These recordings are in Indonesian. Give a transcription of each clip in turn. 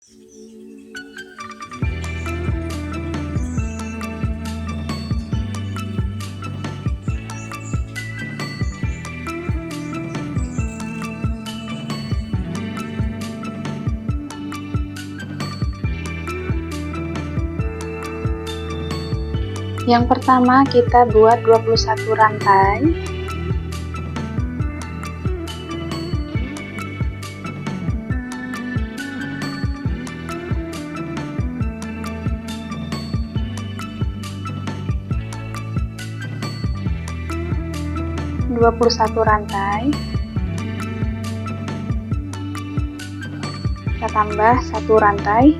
Yang pertama kita buat 21 rantai. Kita tambah 1 rantai.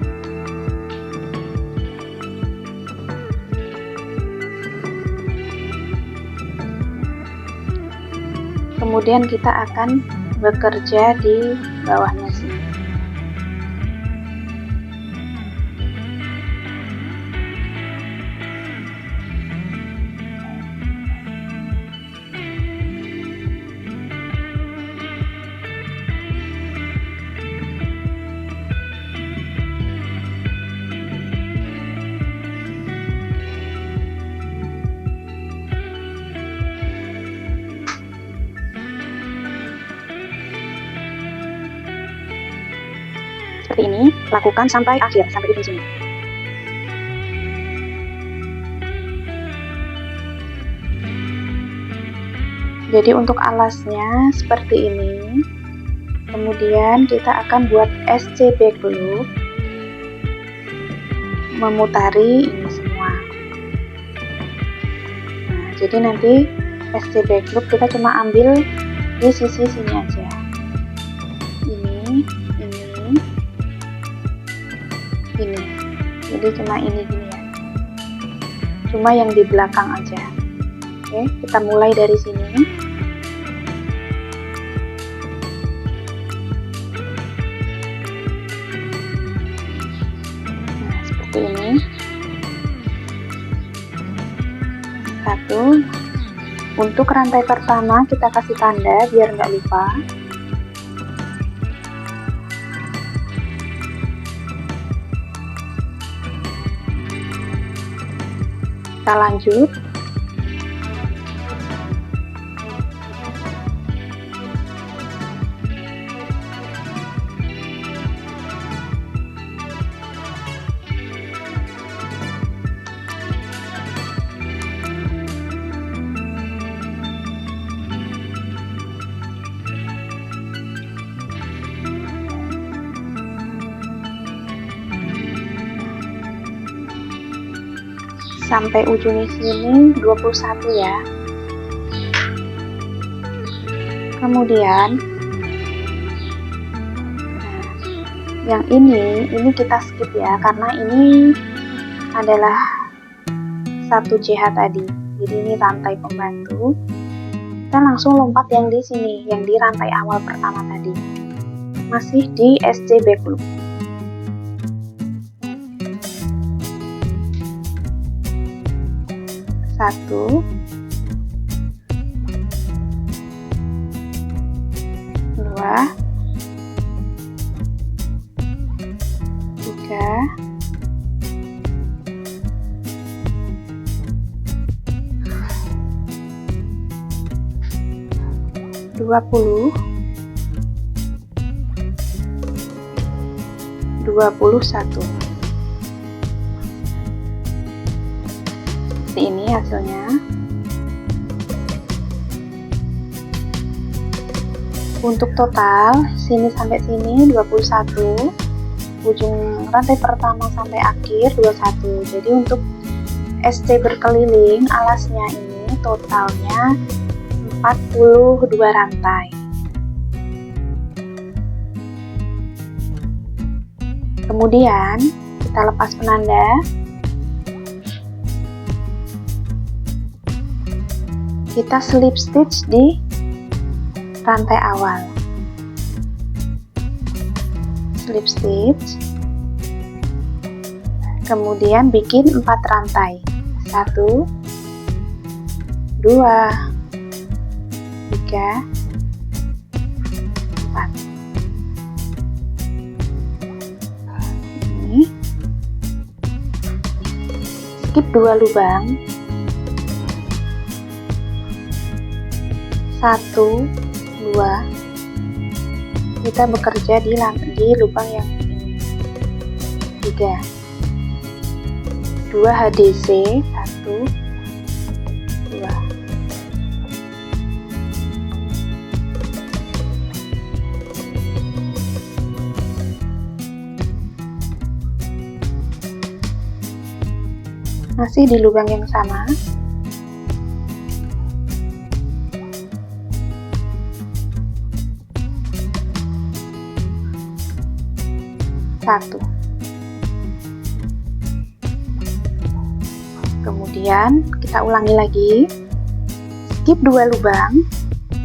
Kemudian kita akan bekerja di bawahnya sini. Seperti ini, lakukan sampai akhir, sampai di sini. Jadi untuk alasnya seperti ini. Kemudian kita akan buat SC back loop, memutari ini semua. Nah, jadi nanti SC back loop kita cuma ambil di sisi sini aja. Ini jadi cuma ini gini ya, cuma yang di belakang aja. Oke, kita mulai dari sini. Nah, seperti ini. Satu. Untuk rantai pertama kita kasih tanda biar nggak lupa. Kita lanjut. Sampai ujungnya sini 21 ya. Kemudian nah, yang ini kita skip ya, karena ini adalah 1 CH tadi. Jadi ini rantai pembantu. Kita langsung lompat yang di sini, yang di rantai awal pertama tadi. Masih di SC back loop. Satu, dua, tiga, 20, 21. Seperti ini hasilnya. Untuk total sini sampai sini 21, ujung rantai pertama sampai akhir 21. Jadi untuk SC berkeliling alasnya ini totalnya 42 rantai. Kemudian kita lepas penanda. Kita slip stitch di rantai awal. Slip stitch. Kemudian bikin 4 rantai. 1, 2, 3, 4. skip 2 lubang, 1, 2, kita bekerja di lubang yang ini, 3, 2 HDC, 1, 2. Masih di lubang yang sama, 1. Kemudian kita ulangi lagi, skip 2 lubang,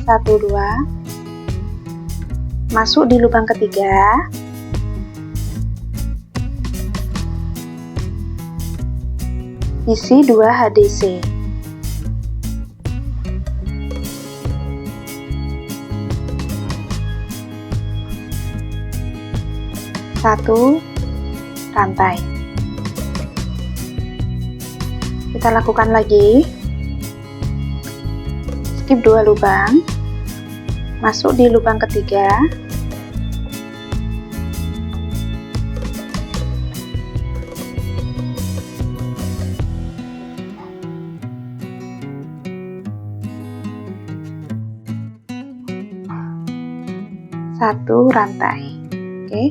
1, 2, masuk di lubang ketiga, isi 2 HDC, satu rantai. Kita lakukan lagi, skip 2 lubang, masuk di lubang ketiga, satu rantai. Oke,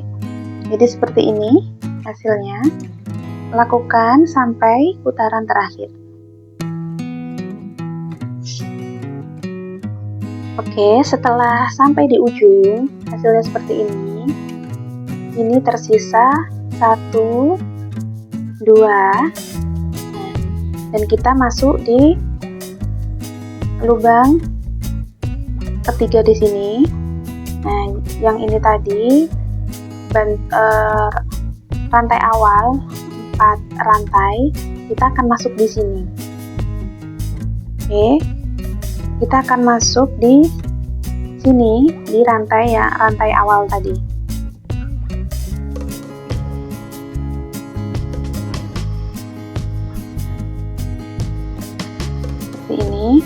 jadi seperti ini hasilnya. Lakukan sampai putaran terakhir. Oke, setelah sampai di ujung, hasilnya seperti ini. Ini tersisa 1, 2, dan kita masuk di lubang ketiga di sini. Nah, yang ini tadi rantai awal 4 rantai, kita akan masuk di sini. Oke, kita akan masuk di sini di rantai awal tadi. Seperti ini.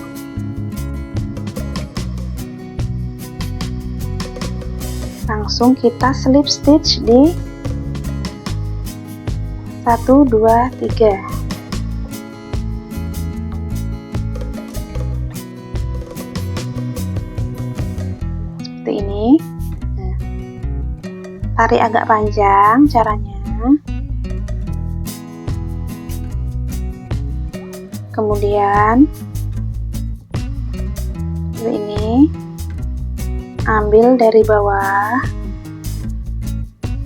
Langsung kita slip stitch di 1, 2, 3. Seperti ini. Nah, tarik agak panjang caranya. Kemudian seperti ini. Ambil dari bawah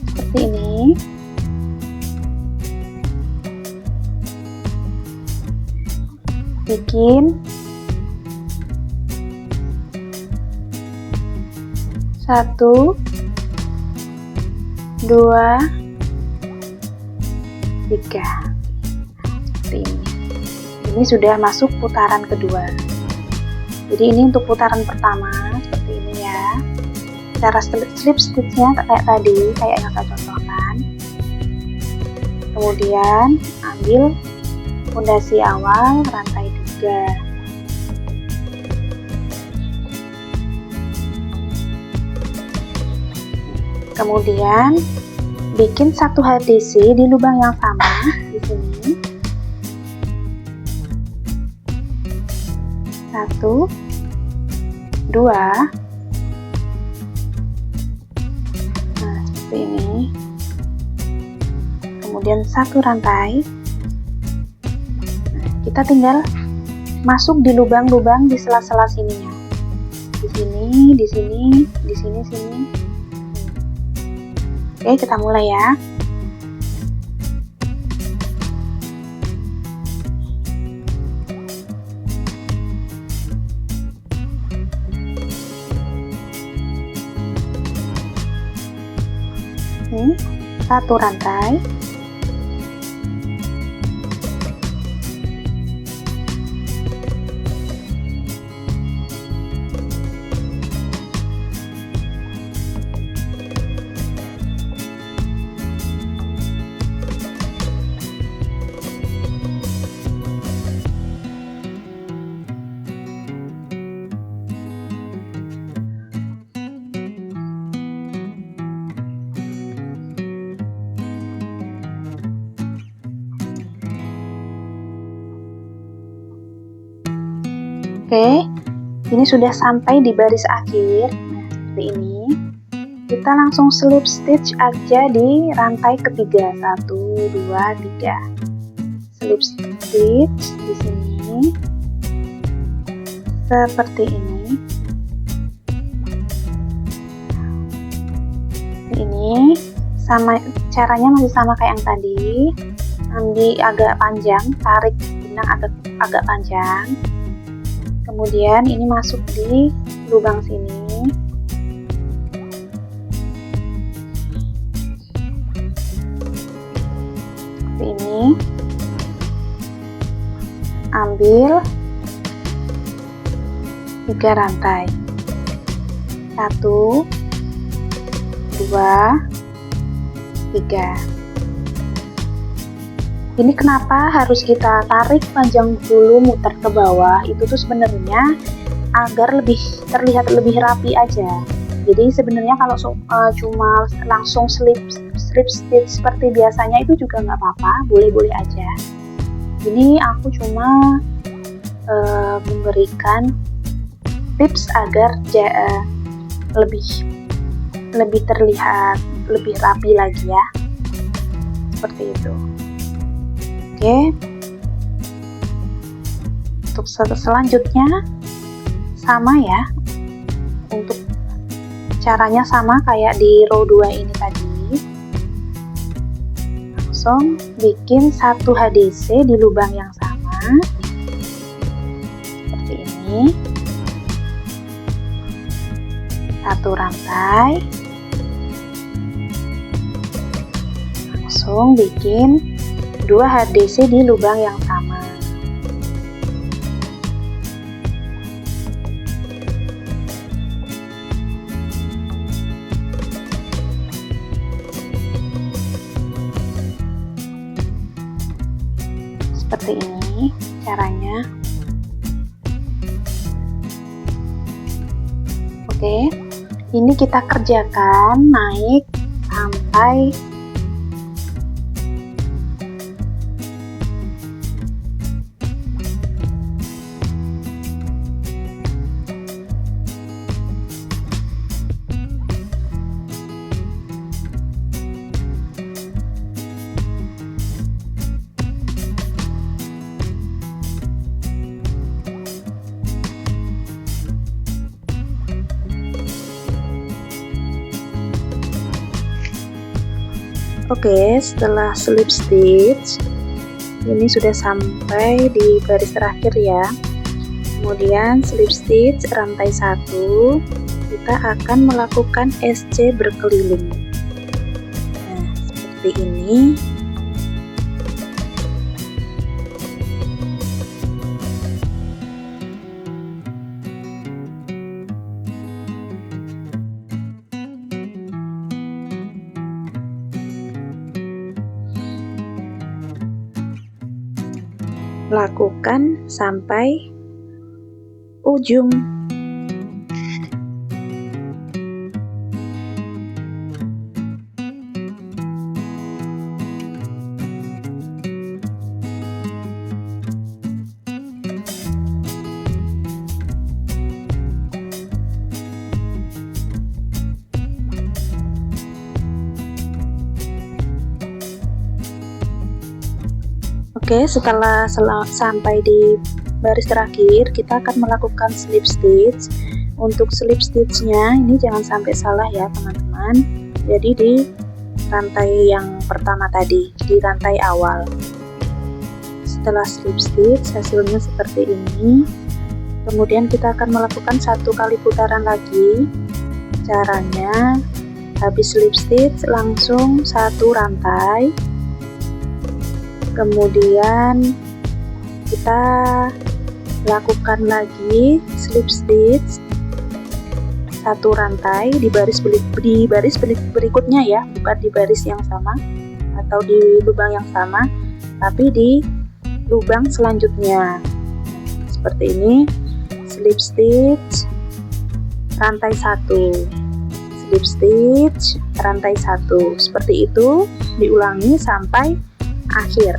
seperti ini, bikin 1, 2, 3 seperti ini. Ini sudah masuk putaran kedua. Jadi ini untuk putaran pertama seperti ini ya. Cara slip stitchnya kayak tadi, kayak yang saya contohkan. Kemudian ambil pondasi awal rantai 3. Kemudian bikin 1 HDC di lubang yang sama di sini. 1, 2, nah seperti ini. Kemudian 1 rantai. Nah, kita tinggal masuk di lubang-lubang di sela-sela sininya. Di sini, di sini, di sini, sini. Oke, kita mulai ya. Ini 1 rantai. Oke, ini sudah sampai di baris akhir. Nah, seperti ini. Kita langsung slip stitch aja di rantai ketiga. 1, 2, 3. Slip stitch di sini. Seperti ini. Ini sama caranya masih sama kayak yang tadi. Ambil agak panjang, tarik benang agak panjang. Kemudian ini masuk di lubang sini. Seperti ini. Ambil 3 rantai. 1, 2, 3. Ini kenapa harus kita tarik panjang dulu, muter ke bawah? Itu tuh sebenarnya agar lebih terlihat lebih rapi aja. Jadi sebenarnya kalau cuma langsung slip stitch seperti biasanya itu juga nggak apa-apa, boleh-boleh aja. Ini aku cuma memberikan tips agar lebih terlihat lebih rapi lagi ya, seperti itu. Oke, untuk selanjutnya sama ya, untuk caranya sama kayak di row 2 ini tadi. Langsung bikin 1 HDC di lubang yang sama seperti ini. 1 rantai, langsung bikin 2 HDC di lubang yang sama. Seperti ini caranya. Oke, ini kita kerjakan naik sampai Oke, setelah slip stitch ini sudah sampai di baris terakhir ya. Kemudian slip stitch rantai 1, kita akan melakukan SC berkeliling. Nah, seperti ini. Lakukan sampai ujung. Oke, setelah sampai di baris terakhir, kita akan melakukan slip stitch. Untuk slip stitchnya ini jangan sampai salah ya teman-teman. Jadi di rantai yang pertama tadi, di rantai awal. Setelah slip stitch hasilnya seperti ini. Kemudian kita akan melakukan 1 kali putaran lagi. Caranya habis slip stitch langsung 1 rantai. Kemudian kita lakukan lagi slip stitch 1 rantai di baris berikutnya ya, bukan di baris yang sama atau di lubang yang sama, tapi di lubang selanjutnya. Seperti ini, slip stitch rantai 1, slip stitch rantai 1, seperti itu diulangi sampai akhir.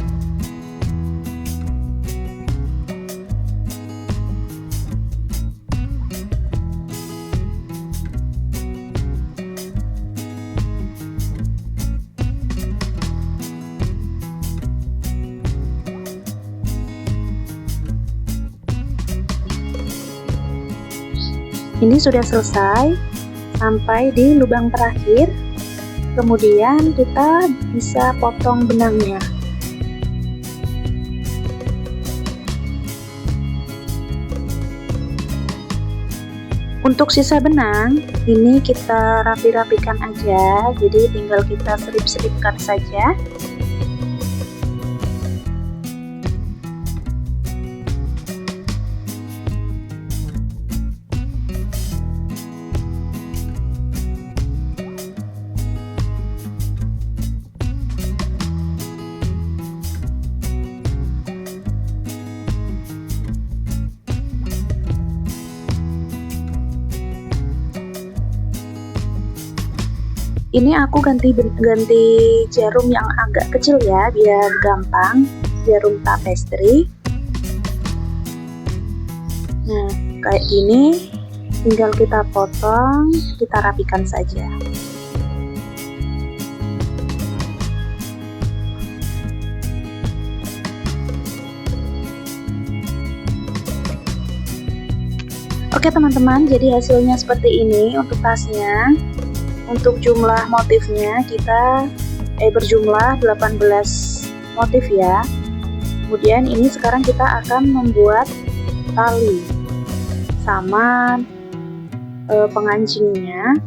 Ini sudah selesai sampai di lubang terakhir. Kemudian kita bisa potong benangnya. Untuk sisa benang, ini kita rapi-rapikan aja, jadi tinggal kita selip-selipkan saja. Ini aku ganti jarum yang agak kecil ya, biar gampang, jarum tapestry. Nah, kayak gini, tinggal kita potong, kita rapikan saja. Oke teman-teman, jadi hasilnya seperti ini untuk tasnya. Untuk jumlah motifnya kita berjumlah 18 motif ya. Kemudian ini sekarang kita akan membuat tali sama pengancingnya.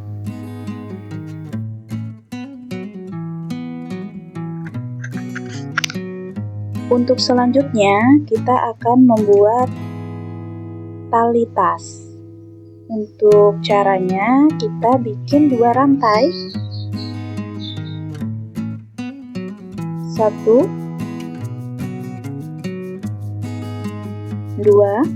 Untuk selanjutnya kita akan membuat tali tas. Untuk caranya kita bikin 2 rantai, 1, 2,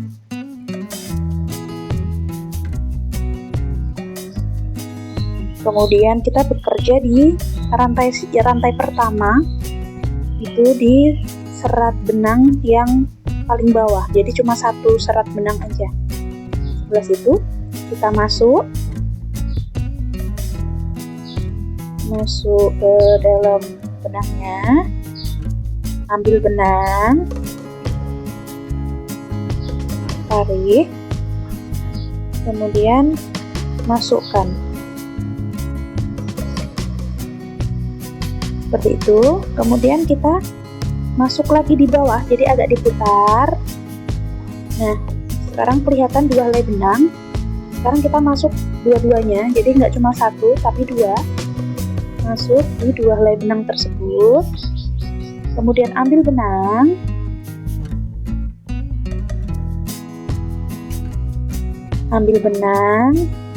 kemudian kita bekerja di rantai pertama itu di serat benang yang paling bawah, jadi cuma 1 serat benang aja. Sebelah situ kita masuk ke dalam benangnya, ambil benang, tarik, kemudian masukkan seperti itu. Kemudian kita masuk lagi di bawah, jadi agak diputar. Nah, sekarang kelihatan 2 helai benang. Sekarang kita masuk dua-duanya, jadi nggak cuma 1 tapi 2. Masuk di 2 helai benang tersebut, kemudian ambil benang,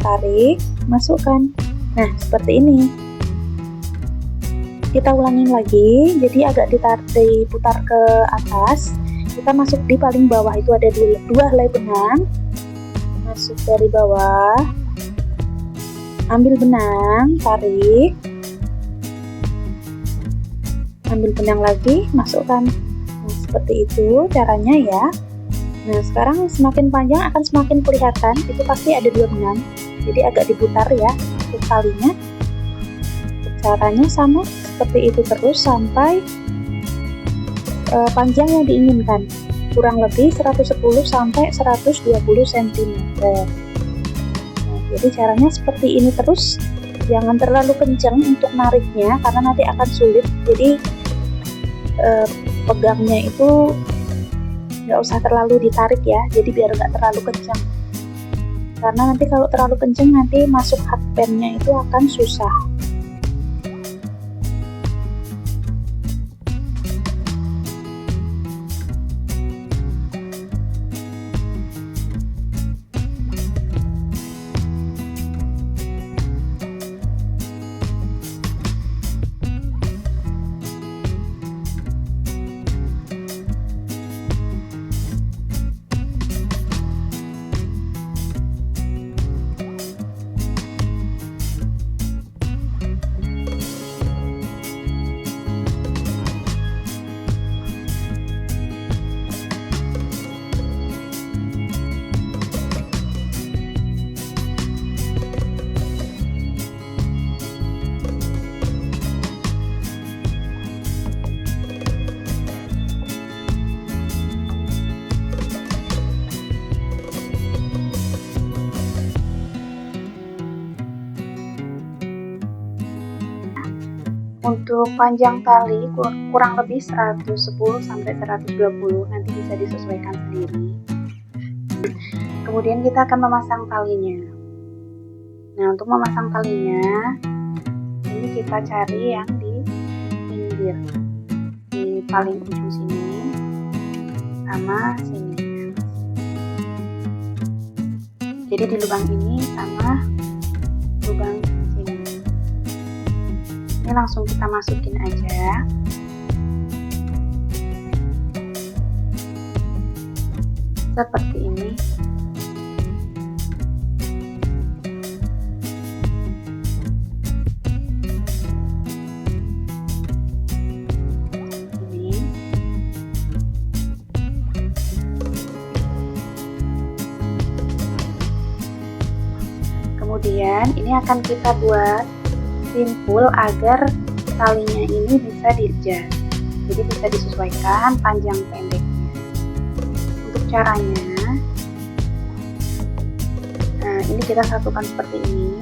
tarik, masukkan. Nah, seperti ini. Kita ulangin lagi, jadi agak diputar ke atas. Kita masuk di paling bawah, itu ada 2 helai benang. Masuk dari bawah, ambil benang, tarik, ambil benang lagi, masukkan. Nah, seperti itu caranya ya. Nah, sekarang semakin panjang akan semakin kelihatan, itu pasti ada 2 benang, jadi agak diputar ya untuk talinya. Caranya sama seperti itu terus sampai panjang yang diinginkan, kurang lebih 110 sampai 120 cm. Nah, jadi caranya seperti ini terus, jangan terlalu kencang untuk nariknya karena nanti akan sulit. Jadi pegangnya itu nggak usah terlalu ditarik ya, jadi biar nggak terlalu kencang, karena nanti kalau terlalu kencang nanti masuk hakpennya itu akan susah. Untuk panjang tali kurang lebih 110 sampai 120, nanti bisa disesuaikan sendiri. Kemudian kita akan memasang talinya. Nah, untuk memasang talinya, ini kita cari yang di pinggir, di paling ujung sini sama sini. Jadi di lubang ini sama lubang sini. Ini langsung kita masukin aja. Seperti ini. Kemudian ini akan kita buat simpul agar talinya ini bisa di-adjust, jadi bisa disesuaikan panjang pendeknya. Untuk caranya, nah ini kita satukan seperti ini,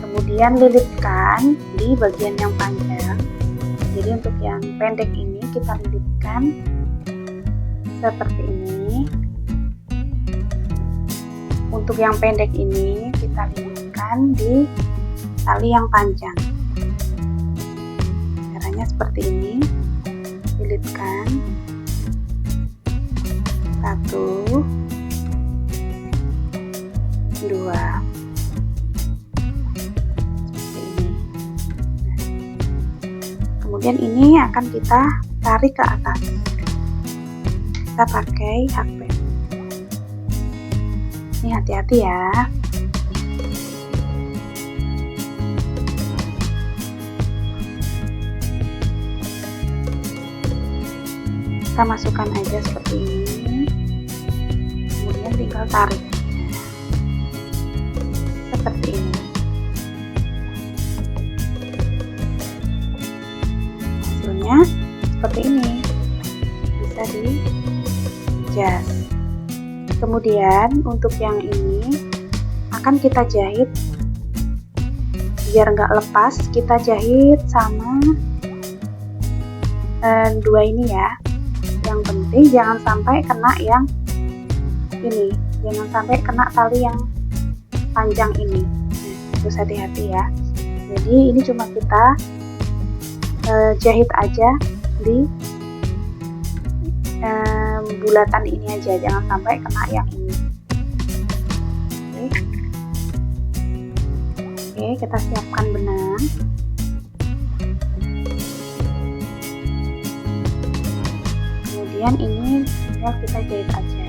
kemudian lilitkan di bagian yang panjang. Jadi untuk yang pendek ini kita lilitkan seperti ini. Untuk yang pendek ini kita lilitkan di tali yang panjang. Caranya seperti ini, lilitkan 1, 2, seperti ini. Nah, kemudian ini akan kita tarik ke atas. Kita pakai hakband. Ini hati-hati ya. Kita masukkan aja seperti ini, kemudian tinggal tarik seperti ini. Hasilnya seperti ini, bisa di-adjust. Kemudian untuk yang ini akan kita jahit biar nggak lepas. Kita jahit sama dua ini ya. Yang penting jangan sampai kena yang ini, jangan sampai kena tali yang panjang ini. Terus hati-hati ya. Jadi ini cuma kita jahit aja di bulatan ini aja, jangan sampai kena yang ini. Oke, kita siapkan benang. Kemudian ini tinggal kita jahit aja.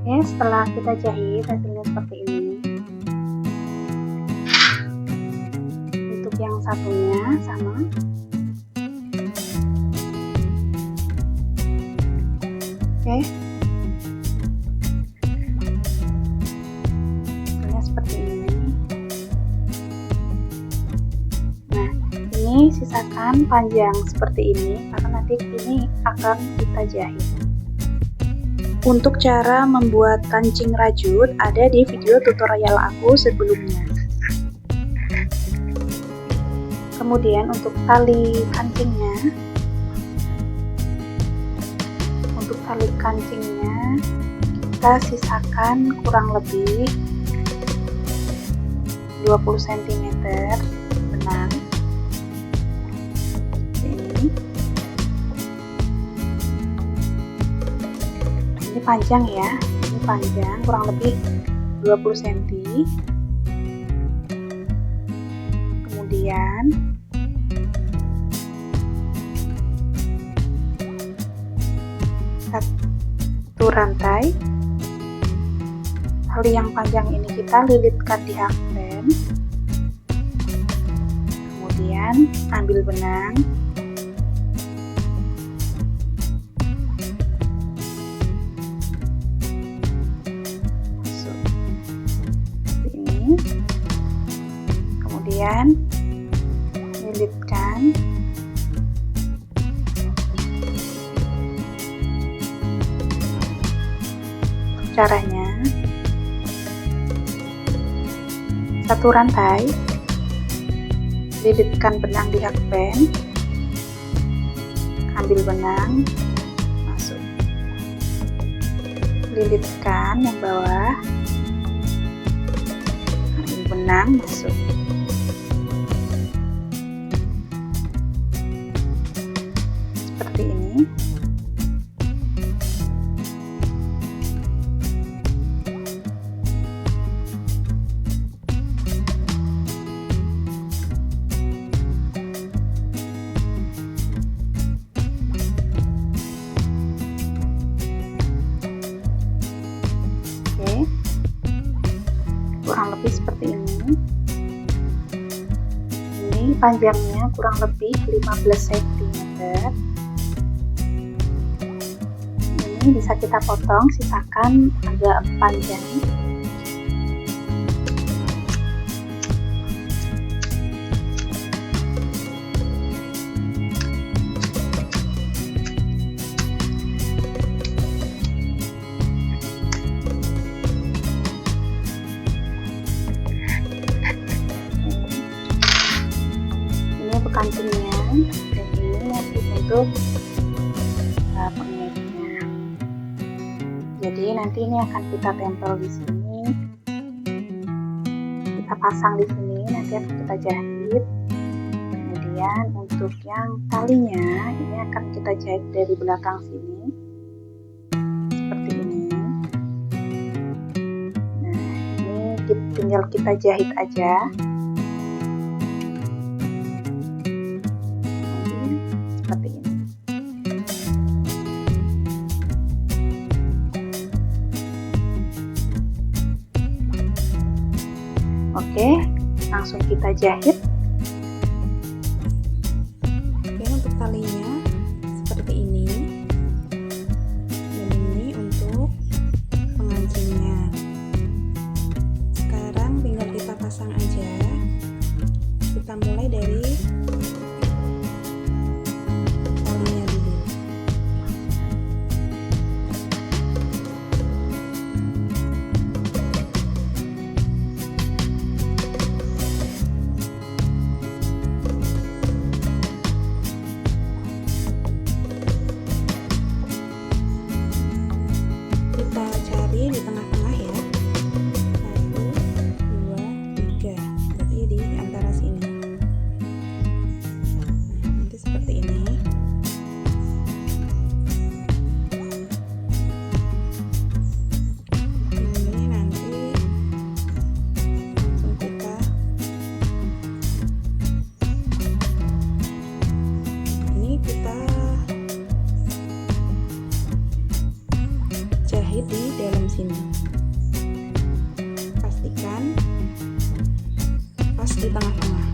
Oke, setelah kita jahit hasilnya seperti ini. Untuk yang satunya sama. Oke. Hasilnya seperti ini. Nah, ini sisakan panjang seperti ini karena nanti ini akan kita jahit. Untuk cara membuat kancing rajut ada di video tutorial aku sebelumnya. Kemudian untuk tali kancingnya, kita sisakan kurang lebih 20 cm benang. Ini panjang ya, ini panjang kurang lebih 20 cm. Kemudian satu rantai. Tali yang panjang ini kita lilitkan di hakband, kemudian ambil benang, masuk seperti ini, kemudian lilitkan. Caranya, satu rantai, lilitkan benang di hakband, ambil benang, masuk, lilitkan yang bawah, ambil benang, masuk. Seperti ini. Kurang lebih seperti ini. Ini panjangnya kurang lebih 15 cm. Ini bisa kita potong, sisakan agak panjang. Kancingnya, dan ini nanti untuk pengitnya. Jadi nanti ini akan kita tempel di sini, kita pasang di sini, nanti akan kita jahit. Kemudian untuk yang talinya ini akan kita jahit dari belakang sini seperti ini. Nah, ini tinggal kita jahit aja. Seperti ini. Oke, langsung kita jahit. Oke, untuk talinya seperti ini. Dan ini untuk pengancingnya. Sekarang tinggal kita pasang aja. Kita mulai dari di tengah-tengah ya, 1, 2, 3, berarti di antara sini. Nah, nanti seperti ini. Ini nanti langsung kita jahit di dalam sini. Pastikan pas di tengah-tengah.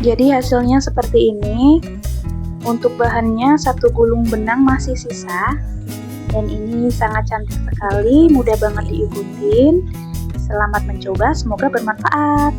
Jadi hasilnya seperti ini. Untuk bahannya satu gulung benang masih sisa. Dan ini sangat cantik sekali, mudah banget diikutin. Selamat mencoba, semoga bermanfaat.